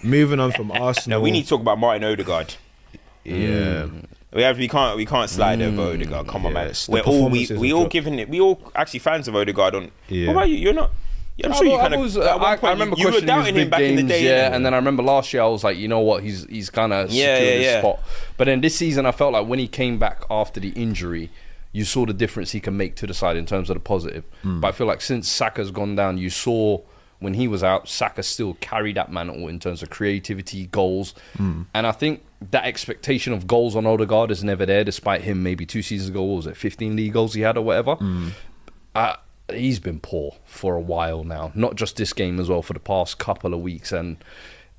moving on from Arsenal. No, we need to talk about Martin Odegaard. Yeah. We can't slide over Odegaard. Come on, man. The We all actually fans of Odegaard. What about you? You're not. I'm sure you kind of. I remember you were doubting him back in the day. Yeah, and then I remember last year I was like, you know what, he's kind of secured his spot. But then this season I felt like when he came back after the injury, you saw the difference he can make to the side in terms of the positive. But I feel like since Saka's gone down, you saw when he was out, Saka still carried that mantle in terms of creativity, goals, and I think that expectation of goals on Odegaard is never there, despite him maybe 2 seasons ago, what was it, 15 league goals he had or whatever. He's been poor for a while now, not just this game as well, for the past couple of weeks, and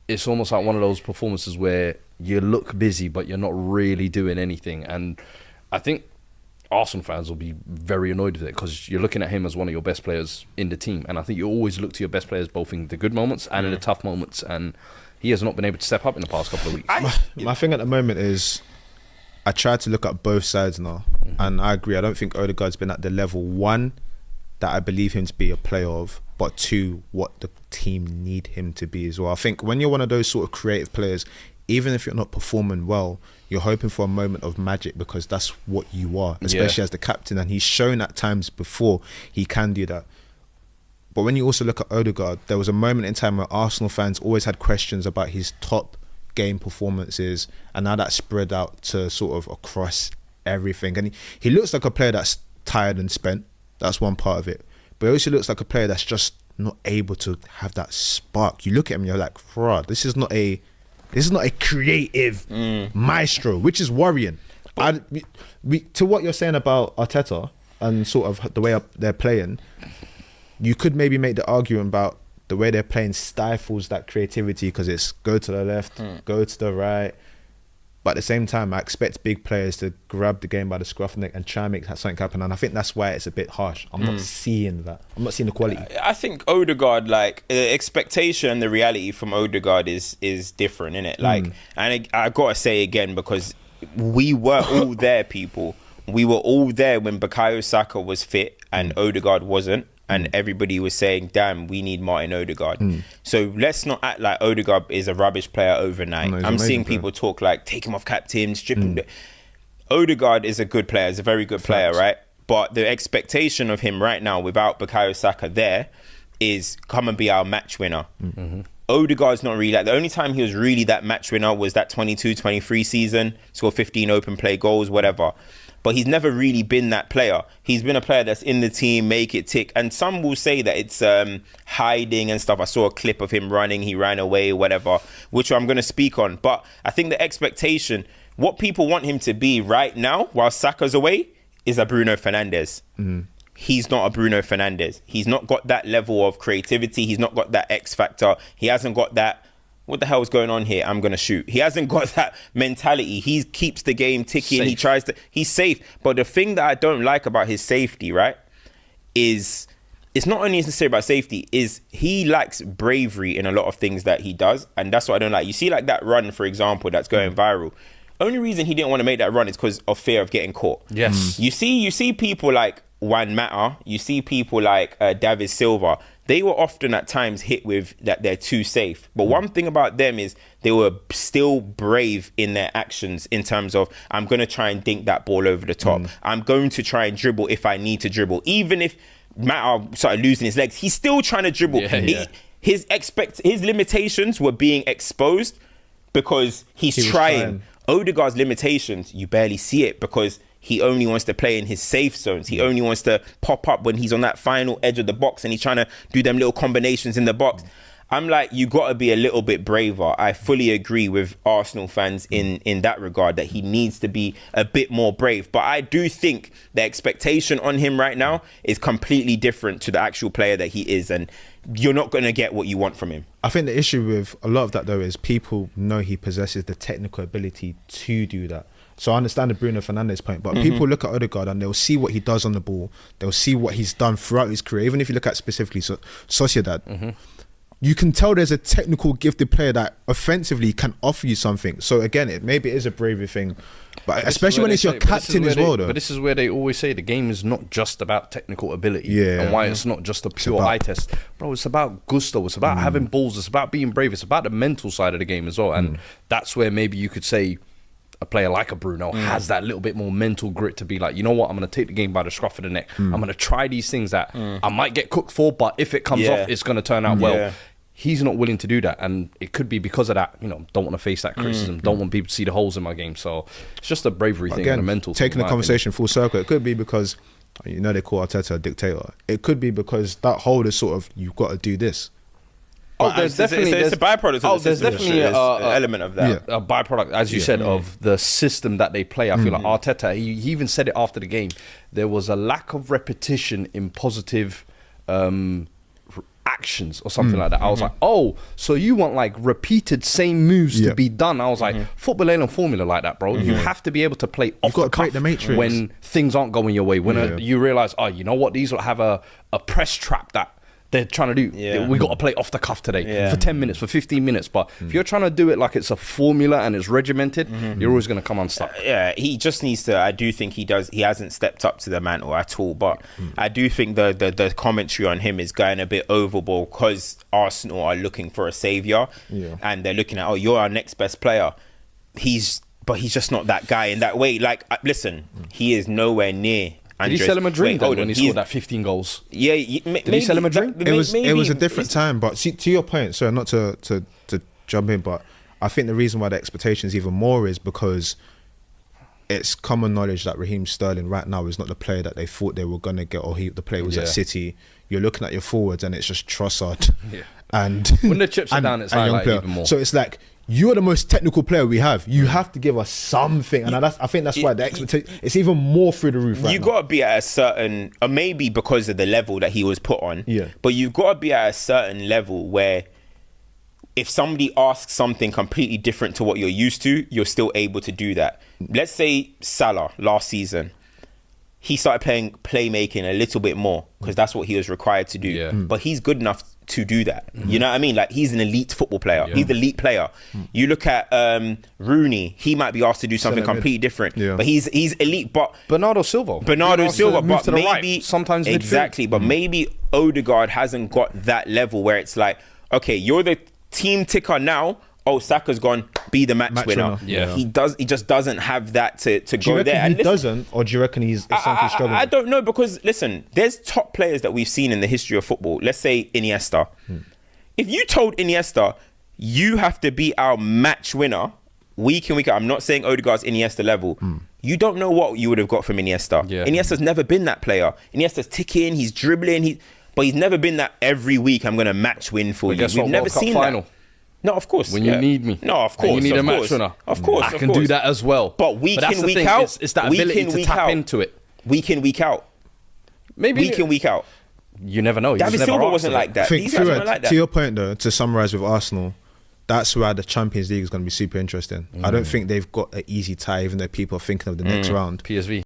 it's almost like one of those performances where you look busy but you're not really doing anything. And I think Arsenal fans will be very annoyed with it because you're looking at him as one of your best players in the team, and I think you always look to your best players both in the good moments and in the tough moments, and he has not been able to step up in the past couple of weeks. My thing at the moment is I try to look at both sides now, and I agree. I don't think Odegaard's been at the level, one, that I believe him to be a player of, but two, what the team need him to be as well. I think when you're one of those sort of creative players, even if you're not performing well, you're hoping for a moment of magic because that's what you are, especially as the captain, and he's shown at times before he can do that. But when you also look at Odegaard, there was a moment in time where Arsenal fans always had questions about his top game performances, and now that's spread out to sort of across everything. And he looks like a player that's tired and spent. That's one part of it. But he also looks like a player that's just not able to have that spark. You look at him and you're like, bruh, this is not a creative maestro, which is worrying. To what you're saying about Arteta and sort of the way they're playing, you could maybe make the argument about the way they're playing stifles that creativity because it's go to the left, go to the right. But at the same time, I expect big players to grab the game by the scruff of the neck and try and make something happen. And I think that's why it's a bit harsh. I'm not seeing that. I'm not seeing the quality. I think Odegaard, like, the expectation, the reality from Odegaard is different, innit? Like, and I got to say again, because we were all there, people. We were all there when Bukayo Saka was fit and Odegaard wasn't. And everybody was saying, damn, we need Martin Odegaard. So let's not act like Odegaard is a rubbish player overnight. No, I'm seeing people talk like, take him off captain, strip him. Odegaard is a good player, is a very good player, right? But the expectation of him right now without Bukayo Saka there is come and be our match winner. Odegaard's not really like, the only time he was really that match winner was that 22-23 season, scored 15 open play goals, whatever. But he's never really been that player. He's been a player that's in the team, make it tick. And some will say that it's hiding and stuff. I saw a clip of him running, he ran away, whatever, which I'm going to speak on. But I think the expectation, what people want him to be right now, while Saka's away, is a Bruno Fernandes. He's not a Bruno Fernandes. He's not got that level of creativity. He's not got that X factor. He hasn't got that, what the hell is going on here? I'm going to shoot. He hasn't got that mentality. He keeps the game ticking. Safe. He tries to, he's safe. But the thing that I don't like about his safety, right, is it's not only necessarily about safety, is he lacks bravery in a lot of things that he does. And that's what I don't like. You see like that run, for example, that's going viral. Only reason he didn't want to make that run is because of fear of getting caught. Yes. You see people like Juan Mata, you see people like David Silva, they were often at times hit with that they're too safe. But one thing about them is they were still brave in their actions in terms of, I'm going to try and dink that ball over the top. I'm going to try and dribble if I need to dribble. Even if Mata started losing his legs, he's still trying to dribble. His limitations were being exposed because he was trying. Odegaard's limitations, you barely see it because he only wants to play in his safe zones. He only wants to pop up when he's on that final edge of the box and he's trying to do them little combinations in the box. I'm like, you got to be a little bit braver. I fully agree with Arsenal fans in that regard, that he needs to be a bit more brave. But I do think the expectation on him right now is completely different to the actual player that he is. And you're not going to get what you want from him. I think the issue with a lot of that, though, is people know he possesses the technical ability to do that. So I understand the Bruno Fernandes point, but people look at Odegaard and they'll see what he does on the ball. They'll see what he's done throughout his career. Even if you look at specifically Sociedad, you can tell there's a technical gifted player that offensively can offer you something. So again, maybe it is a bravery thing, but especially when it's your captain as well, though. But this is where they always say the game is not just about technical ability, and why it's not just a pure eye test, bro. It's about gusto. It's about having balls. It's about being brave. It's about the mental side of the game as well, and that's where maybe you could say a player like a Bruno has that little bit more mental grit to be like, you know what, I'm going to take the game by the scruff of the neck. I'm going to try these things that I might get cooked for, but if it comes off, it's going to turn out well. He's not willing to do that, and it could be because of that. You know, don't want to face that criticism. Don't want people to see the holes in my game. So it's just a bravery thing and a mental thing. Taking the conversation full circle, it could be because, you know, they call Arteta a dictator. It could be because that hole is sort of, you've got to do this. There's definitely it's a byproduct. There's definitely an element of that. A byproduct, as you said, of the system that they play. I feel like Arteta, he even said it after the game. There was a lack of repetition in positive actions or something like that. I was like, oh, so you want like repeated same moves to be done? I was like, football ain't a formula like that, bro. You have to be able to play off the cuff when things aren't going your way. When you realize, oh, you know what, these will have a press trap that they're trying to do. We got to play off the cuff today for 10 minutes, for 15 minutes. But if you're trying to do it like it's a formula and it's regimented, you're always going to come unstuck. He just needs to. I do think he hasn't stepped up to the mantle at all. But I do think the commentary on him is going a bit overboard because Arsenal are looking for a saviour, and they're looking at, oh, you're our next best player. But he's just not that guy in that way. Like, listen, he is nowhere near. Did he sell him a dream when he scored that 15 goals? Yeah, did he sell him a dream? It was a different time, but see, to your point, so not to jump in, but I think the reason why the expectation is even more is because it's common knowledge that Raheem Sterling right now is not the player that they thought they were gonna get, or the player was at City. You're looking at your forwards and it's just Trossard, and when the chips are down, it's highlighted even more. So it's like, you're the most technical player we have. You have to give us something, and I think that's why the expectation it's even more through the roof. You got to be at a certain, or maybe because of the level that he was put on. But you've got to be at a certain level where, if somebody asks something completely different to what you're used to, you're still able to do that. Let's say Salah last season, he started playing playmaking a little bit more because that's what he was required to do. But he's good enough to do that. You know what I mean? Like, he's an elite football player. He's the elite player. You look at Rooney, he might be asked to do something completely different. But he's elite. But Bernardo Silva, but maybe right, sometimes exactly. But maybe Odegaard hasn't got that level where it's like, okay, you're the team ticker now. Oh, Saka's gone. Be the match winner. He just doesn't have that to go there. He doesn't, or do you reckon he's struggling? I don't know, because listen, there's top players that we've seen in the history of football. Let's say Iniesta. If you told Iniesta, you have to be our match winner week in, week out. I'm not saying Odegaard's Iniesta level. You don't know what you would have got from Iniesta. Iniesta's never been that player. Iniesta's ticking, he's dribbling, but he's never been that every week I'm going to match win for you. We've never seen that. No, of course. When you need me. No, of course. You need a match winner. Of course. I can do that as well. But week in, week out. It's that ability to tap into it. Week in, week out. Maybe week in, week out. You never know. David Silva wasn't like that. These guys weren't like that. To your point, though, to summarise with Arsenal, that's why the Champions League is going to be super interesting. I don't think they've got an easy tie, even though people are thinking of the next round. PSV.